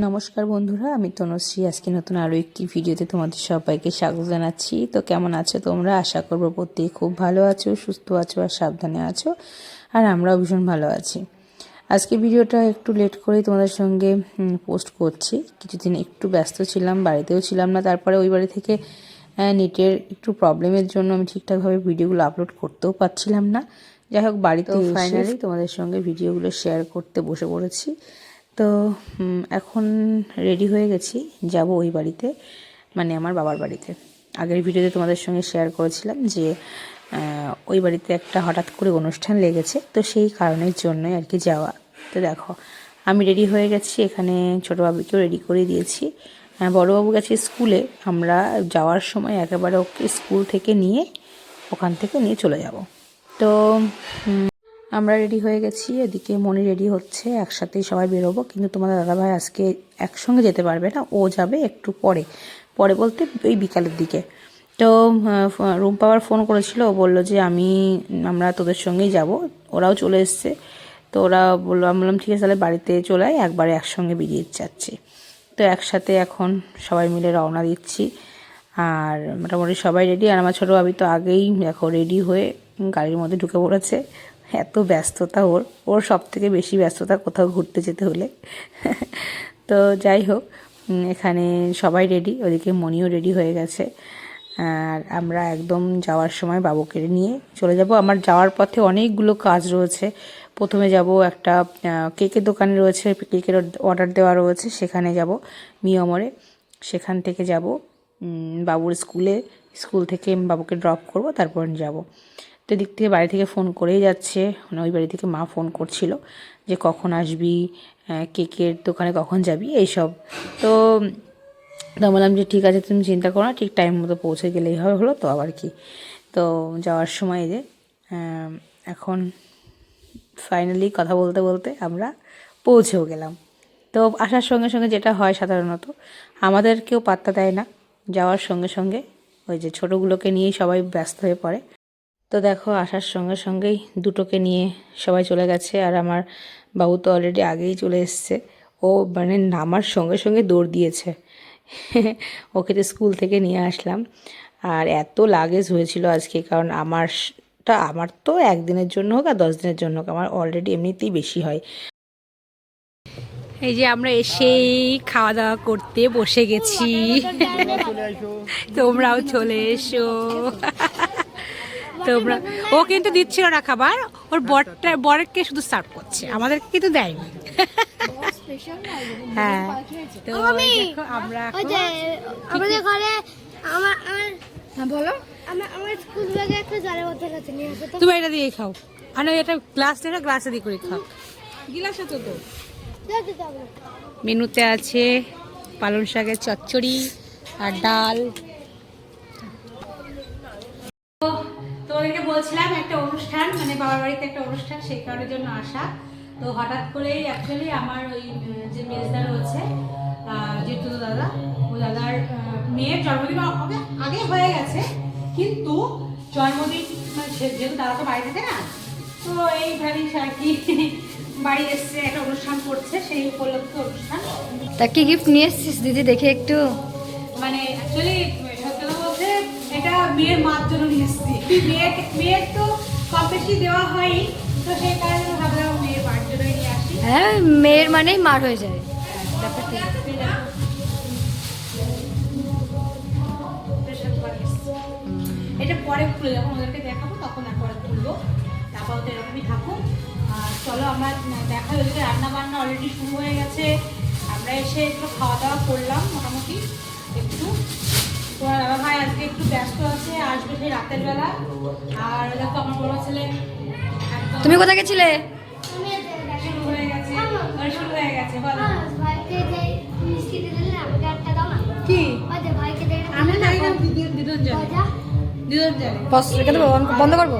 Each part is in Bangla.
নমস্কার বন্ধুরা, আমি তনুশ্রী। আজকে নতুন আরও একটি ভিডিওতে তোমাদের সবাইকে স্বাগত জানাচ্ছি। তো কেমন আছো তোমরা? আশা করবো প্রত্যেকে খুব ভালো আছো, সুস্থ আছো আর সাবধানে আছো। আর আমরাও ভীষণ ভালো আছি। আজকে ভিডিওটা একটু লেট করেই তোমাদের সঙ্গে পোস্ট করছি। কিছুদিন একটু ব্যস্ত ছিলাম, বাড়িতেও ছিলাম না। তারপরে ওই বাড়ি থেকে নেটের একটু প্রবলেমের জন্য আমি ঠিকঠাকভাবে ভিডিওগুলো আপলোড করতেও পারছিলাম না। যাই হোক, বাড়িতে ফাইনালি তোমাদের সঙ্গে ভিডিওগুলো শেয়ার করতে বসে পড়েছি। তো এখন রেডি হয়ে গেছি, যাব ওই বাড়িতে, মানে আমার বাবার বাড়িতে। আগের ভিডিওতে তোমাদের সঙ্গে শেয়ার করেছিলাম যে ওই বাড়িতে একটা হঠাৎ করে অনুষ্ঠান লেগেছে, তো সেই কারণের জন্যই আর কি যাওয়া। তো দেখো, আমি রেডি হয়ে গেছি, এখানে ছোটো বাবুকেও রেডি করে দিয়েছি। বড়োবাবু গেছে স্কুলে, আমরা যাওয়ার সময় একেবারে ওকে স্কুল থেকে নিয়ে ওখান থেকে নিয়ে চলে যাব। তো আমরা রেডি হয়ে গেছি, এদিকে মনি রেডি হচ্ছে, একসাথেই সবাই বেরোবো। কিন্তু তোমাদের দাদাভাই আজকে একসঙ্গে যেতে পারবে না, ও যাবে একটু পরে পরে বলতে ওই বিকালের দিকে। তো রুম্পা আবার ফোন করেছিল, ও বললো যে আমরা তোদের সঙ্গেই যাব। ওরাও চলে এসছে। তো ওরা বললো, আমি বললাম ঠিক আছে, তাহলে বাড়িতে চলে আয়, একবারে একসঙ্গে বেরিয়ে যাচ্ছি। তো একসাথে এখন সবাই মিলে রওনা দিচ্ছি। আর মোটামুটি সবাই রেডি। আর আমার ছোটো ভাবি তো আগেই দেখো রেডি হয়ে গাড়ির মধ্যে ঢুকে পড়েছে। এত ব্যস্ততা ওর সব থেকে বেশি ব্যস্ততা কোথাও ঘুরতে যেতে হলে। তো যাই হোক, এখানে সবাই রেডি, ওদিকে মনিও রেডি হয়ে গেছে। আর আমরা একদম যাওয়ার সময় বাবুকে নিয়ে চলে যাব। আমার যাওয়ার পথে অনেকগুলো কাজ রয়েছে। প্রথমে যাব একটা কেকের দোকানে রয়েছে, কেকের অর্ডার দেওয়া রয়েছে, সেখানে যাব মিয়মরে। সেখান থেকে যাব বাবুর স্কুল থেকে বাবুকে ড্রপ করব, তারপর যাব। তো দিক থেকে বাড়ি থেকে ফোন করেই যাচ্ছে, ওই বাড়ি থেকে মা ফোন করছিল যে কখন আসবি, কেকের দোকানে কখন যাবি, এইসব। তো বললাম যে ঠিক আছে, তুমি চিন্তা করো না, ঠিক টাইম মতো পৌঁছে গেলেই হলো। তো আবার কি, তো যাওয়ার সময় যে এখন ফাইনালি কথা বলতে বলতে আমরা পৌঁছেও গেলাম। তো আসার সঙ্গে সঙ্গে যেটা হয় সাধারণত, আমাদের কেউ পাত্তা দেয় না। যাওয়ার সঙ্গে সঙ্গে ওই যে ছোটোগুলোকে নিয়েই সবাই ব্যস্ত হয়ে পড়ে। তো দেখো, আসার সঙ্গে সঙ্গেই দুটোকে নিয়ে সবাই চলে গেছে। আর আমার বাবু তো অলরেডি আগেই চলে এসছে। ও মানে নামার সঙ্গে সঙ্গে দৌড় দিয়েছে। ওকে তো স্কুল থেকে নিয়ে আসলাম। আর এত লাগেজ হয়েছিল আজকে, কারণ আমার তো একদিনের জন্য হোক আর 10 দিনের জন্য হোক, আমার অলরেডি এমনিতেই বেশি হয়। এই যে আমরা এসেই খাওয়া দাওয়া করতে বসে গেছি। তোমরাও চলে এসো। তোমরা, ও কিন্তু দিচ্ছিল না খাবার, ওর বরকে শুধু সার্ভ করছে, আমাদেরকে কিন্তু দেয়নি। হ্যাঁ, তো দেখো আমরা আমাদের ঘরে বলো, আমার স্কুল ব্যাগে একটা জারের মধ্যে আছে, নিয়ে আসো তো। তুমি এটা দিয়ে খাও, আর এটা গ্লাসে দিয়ে করে খাও। গিলাস আছে তো। মেনুতে আছে পালং শাকের চচ্চড়ি আর ডাল। তোমাদেরকে বলছিলাম একটা অনুষ্ঠান, মানে বাবার বাড়িতে একটা অনুষ্ঠান, সেই কারণের জন্য আসা। তো হঠাৎ করেই অ্যাকচুয়ালি আমার ওই যে মেজদা রয়েছে, যেহেতু দাদা, ও দাদার মেয়ের জন্মদিন আগে হয়ে গেছে, কিন্তু জন্মদিন যেহেতু দাদা তো বাড়িতে না, তো এইখানে আর কি বাড়ি এসছে, একটা অনুষ্ঠান করছে, সেই উপলক্ষে অনুষ্ঠান। তা কি গিফট নিয়ে এসছিস দিদি, দেখে একটু। মানে অ্যাকচুয়ালি সত্যি বলতে এটা মেয়ের মার জন্য নিয়ে এসেছি। মেয়ের তো কম বেশি দেওয়া হয়ই, তো সেই কারণে ভাবলাম মেয়ের মার জন্যই নিয়ে আসি। হ্যাঁ, মেয়ের মানেই মার হয়ে যায়। এটা পরে খুলে যখন ওদেরকে দেখাবো তখন একবারে খুলবো, তারপর তো এরকমই থাকুক। চলো আমরা দেখা হয়েছে, রান্না বান্না অলরেডি শুরু হয়ে গেছে। আমরা এসে একটু খাওয়া দাওয়া করলাম মোটামুটি একটু। তোমার দাদা ভাই আজকে একটু ব্যস্ত আছে, আসবে সেই রাতের বেলা। আর দেখো আমার বড় ছেলে, তুমি কোথায় গেছিলে? শুরু হয়ে গেছে বল কি আমি জানি না, দুজন জানে। বন্ধ করবো।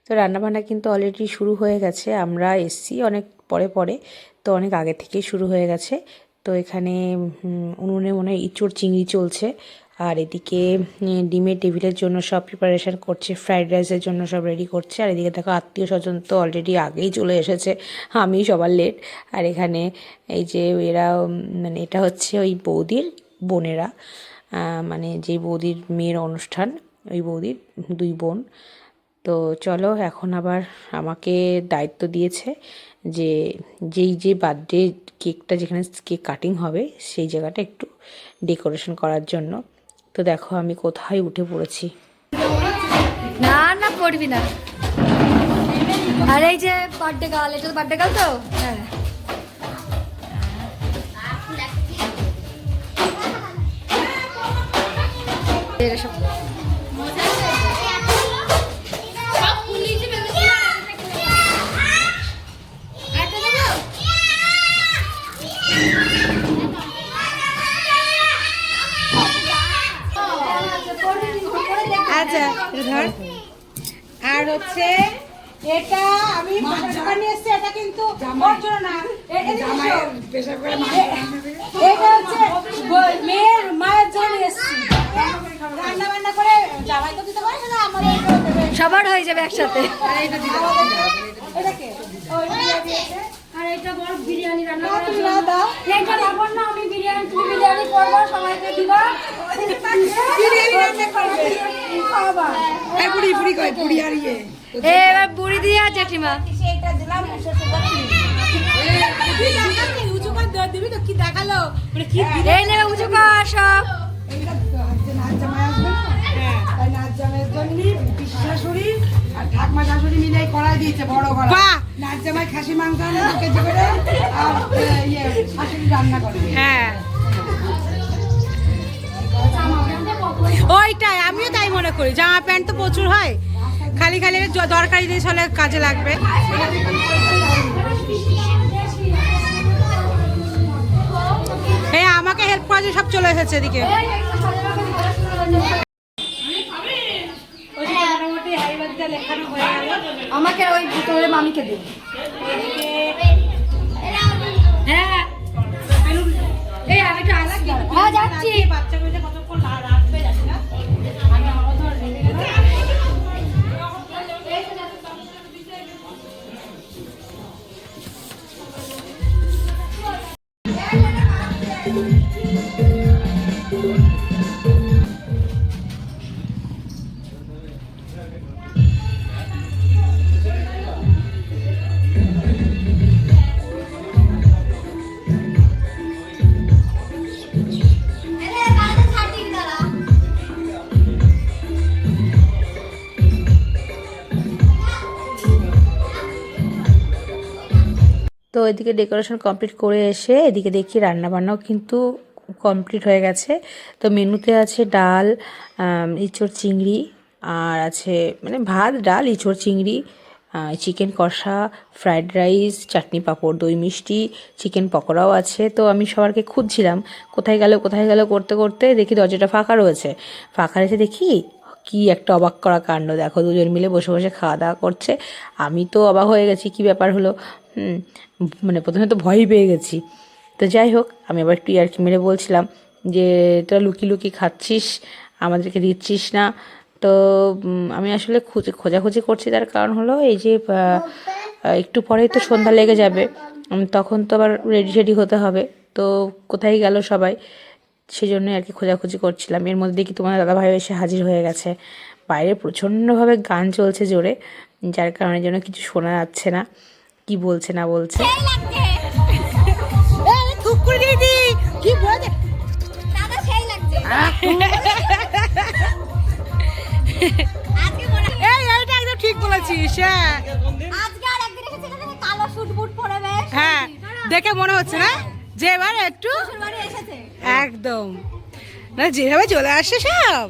তো রান্নাবান্না কিন্তু অলরেডি শুরু হয়ে গেছে, আমরা এসছি অনেক পরে পরে, তো অনেক আগে থেকেই শুরু হয়ে গেছে। তো এখানে উনুনে মনে হয় ইঁচড় চিংড়ি চলছে, আর এদিকে ডিমের টেবিলের জন্য সব প্রিপারেশান করছে, ফ্রাইড রাইসের জন্য সব রেডি করছে। আর এদিকে দেখো আত্মীয় স্বজন তো অলরেডি আগেই চলে এসেছে, আমি সবার লেট। আর এখানে এই যে এরা মানে এটা হচ্ছে ওই বৌদির বোনেরা, মানে যে বৌদির মেয়ের অনুষ্ঠান, ওই বৌদির 2 বোন। তো চলো এখন আবার আমাকে দায়িত্ব দিয়েছে যে যে বার্থডে কেকটা যেখানে কেক কাটিং হবে সেই জায়গাটা একটু ডেকোরেশন করার জন্য। তো দেখো আমি কোথায় উঠে পড়েছি। না না পড়বি না। আর এই যে বার্থডে গার্ল, এটা তো বার্থডে গার্ল তো। হ্যাঁ এরা সব আচ্ছা ধর। আর হচ্ছে এটা আমি টাকা নিয়ে এসেছি, এটা কিন্তু ওর জন্য না, এটা হচ্ছে মেয়ের মায়ের জন্য এসেছি। রান্না বান্না করে জামাই তো দিতে পারে না, আমাদের সবার হয়ে যাবে একসাথে। এটাকে আর এটা বড় বিরিয়ানি রান্না না, তুমি না দাও। এইটা রাখুন না, আমি বিরিয়ানি, তুমি বিরিয়ানি করবো, সবাইকে দিবা। বিরিয়ানি রান্না করবে খাওয়াবা। এই বুড়ি বুড়ি কই বুড়ি আর ইয়ে এবার বুড়ি দিয়া জেঠিমা। সেইটা দিলাম উঁচু করে দিবি তো, কি দেখালো মানে কি এই নেবে উঁচু কর সব। নাচ জামাই আসবে না, তাই নাচ জামাইয়ের জন্য পিসি শাশুড়ি আর ঠাকমা শাশুড়ি মিলে করাই দিয়েছে বড় করা। নাচ জামাই খাসি মাংস আনে 2 কেজি করে, আর ইয়ে শাশুড়ি রান্না করে। হ্যাঁ ওইটাই আমিও তাই মনে করি, জামা প্যান্ট তো প্রচুর হয়, খালি খালি দরকারি জিনিস হলে কাজে লাগবে। এই আমাকে হেল্প করার জন্য সব চলে এসেছে এদিকে। আমাকে ওই ভিতরে মামিকে দিন। হ্যাঁ এই আমি তো আসছি। হ্যাঁ যাচ্ছি। বাচ্চাগুলো কতক্ষণ রাখবে জানি না, আমি আমার ধর রেখে গেলাম। তো এদিকে ডেকোরেশন কমপ্লিট করে এসে এদিকে দেখি রান্নাবান্নাও কিন্তু কমপ্লিট হয়ে গেছে। তো মেনুতে আছে ডাল, ইঁচড় চিংড়ি, আর আছে মানে ভাত ডাল ইঁচড় চিংড়ি, চিকেন কষা, ফ্রাইড রাইস, চাটনি পাঁপড়, দই মিষ্টি, চিকেন পকোড়াও আছে। তো আমি সবারকে খুঁজছিলাম কোথায় গেল করতে করতে দেখি দরজাটা ফাঁকা রয়েছে। ফাঁকা রয়েছে দেখি কি একটা অবাক করা কাণ্ড, দেখো 2 জন মিলে বসে বসে খাওয়া দাওয়া করছে। আমি তো অবাক হয়ে গেছি, কি ব্যাপার হলো, মানে প্রথমে তো ভয়ই পেয়ে গেছি। তো যাই হোক, আমি আবার একটু ইয়ার্কি মেরে বলছিলাম যে তোরা লুকিয়ে খাচ্ছিস, আমাদেরকে দিচ্ছিস না। তো আমি আসলে খোঁজাখুঁজি করছি, তার কারণ হলো এই যে একটু পরেই তো সন্ধ্যা লেগে যাবে, তখন তো আবার রেডি হতে হবে। তো কোথায় গেল সবাই, সেই জন্যই আর কি খোঁজাখুঁজি করছিলাম। এর মধ্যে কি তোমার দাদাভাই এসে হাজির হয়ে গেছে। বাইরে প্রচণ্ডভাবে গান চলছে জোরে, যার কারণে যেন কিছু শোনা যাচ্ছে না কি বলছে না বলছে। ঠিক বলেছিস, হ্যাঁ দেখে মনে হচ্ছে না যে এবার একটু একদম না যেভাবে চলে আসে সব।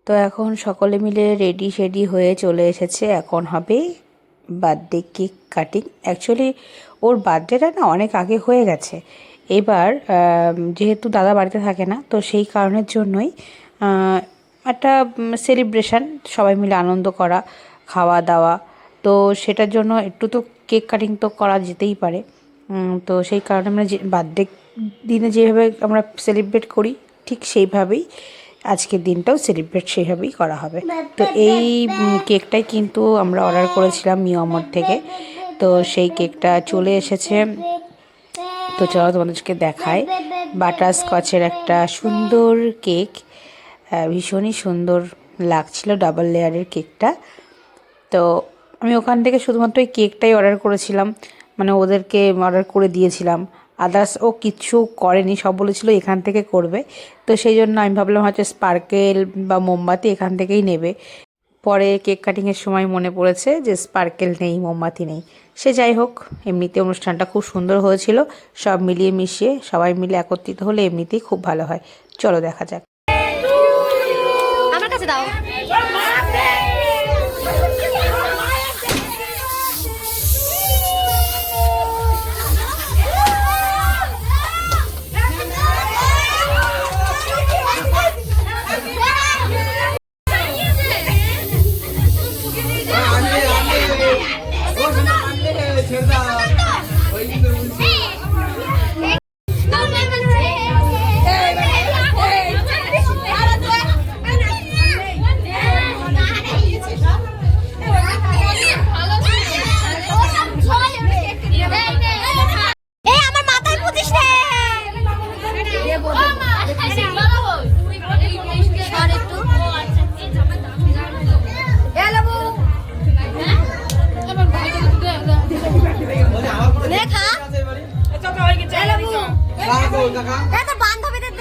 তো এখন সকলে মিলে রেডি হয়ে চলে এসেছে, এখন হবে বার্থডে কেক কাটিং। অ্যাকচুয়ালি ওর বার্থডেটা না অনেক আগে হয়ে গেছে, এবার যেহেতু দাদা বাড়িতে থাকে না, তো সেই কারণের জন্যই একটা সেলিব্রেশন, সবাই মিলে আনন্দ করা, খাওয়া দাওয়া। তো সেটার জন্য একটু তো কেক কাটিং তো করা যেতেই পারে। তো সেই কারণে আমরা যে বার্থডে দিনে যেভাবে আমরা সেলিব্রেট করি ঠিক সেইভাবেই আজকের দিনটাও সেলিব্রেট সেইভাবেই করা হবে। তো এই কেকটাই কিন্তু আমরা অর্ডার করেছিলাম মিয়ামর থেকে। তো সেই কেকটা চলে এসেছে। তো চলো তোমাদেরকে দেখায়। বাটার স্কচের একটা সুন্দর কেক, ভীষণই সুন্দর লাগছিল ডাবল লেয়ারের কেকটা। তো আমি ওখান থেকে শুধুমাত্র এই কেকটাই অর্ডার করেছিলাম, মানে ওদেরকে অর্ডার করে দিয়েছিলাম। আদার্স ও কিচ্ছু করেনি, সব বলেছিল এখান থেকে করবে। তো সেই জন্য আমি ভাবলাম হয়তো স্পার্কেল বা মোমবাতি এখান থেকেই নেবে। পরে কেক কাটিংয়ের সময় মনে পড়েছে যে স্পার্কেল নেই, মোমবাতি নেই। সে যাই হোক, এমনিতে অনুষ্ঠানটা খুব সুন্দর হয়েছিল। সব মিলিয়ে মিশিয়ে সবাই মিলে একত্রিত হলে এমনিতেই খুব ভালো হয়। চলো দেখা যাক। আমার কাছে দাও। বান্ধবীদের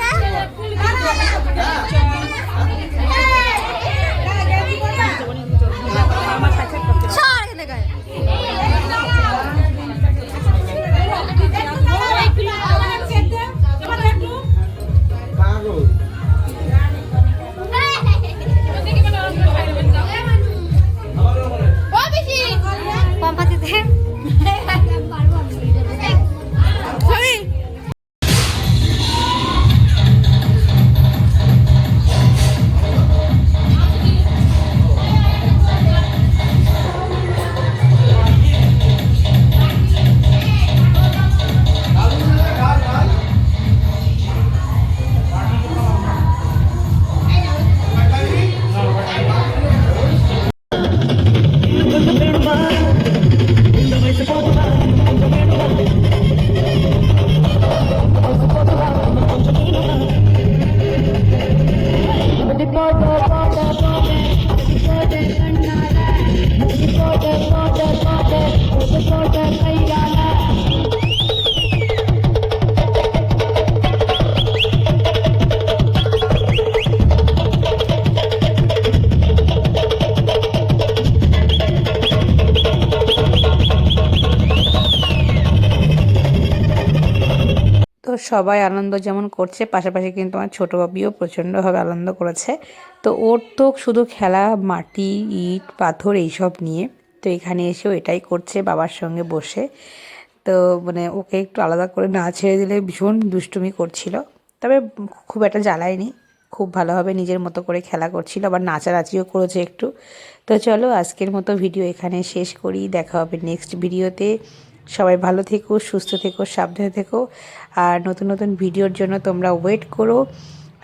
তো সবাই আনন্দ যেমন করছে, পাশাপাশি কিন্তু আমার ছোটো বাবিও প্রচণ্ডভাবে আনন্দ করেছে। তো ওর তো শুধু খেলা মাটি, ইট, পাথর এইসব নিয়ে। তো এখানে এসেও এটাই করছে বাবার সঙ্গে বসে। তো মানে ওকে একটু আলাদা করে না ছেড়ে দিলে ভীষণ দুষ্টুমি করছিল, তবে খুব একটা জ্বালায়নি, খুব ভালোভাবে নিজের মতো করে খেলা করছিল, আবার নাচানাচিও করেছে একটু। তো চলো আজকের মতো ভিডিও এখানে শেষ করি, দেখা হবে নেক্সট ভিডিওতে। সবাই ভালো থেকো, সুস্থ থেকো, সাবধানে থেকো। আর নতুন নতুন ভিডিওর জন্য তোমরা ওয়েট করো।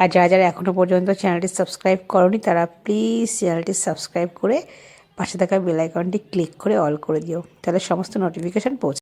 আর যারা যারা এখনও পর্যন্ত চ্যানেলটি সাবস্ক্রাইব করোনি তারা প্লিজ চ্যানেলটি সাবস্ক্রাইব করে পাশে থাকা বেল আইকনটি ক্লিক করে অল করে দিও, তাহলে সমস্ত নোটিফিকেশান পৌঁছে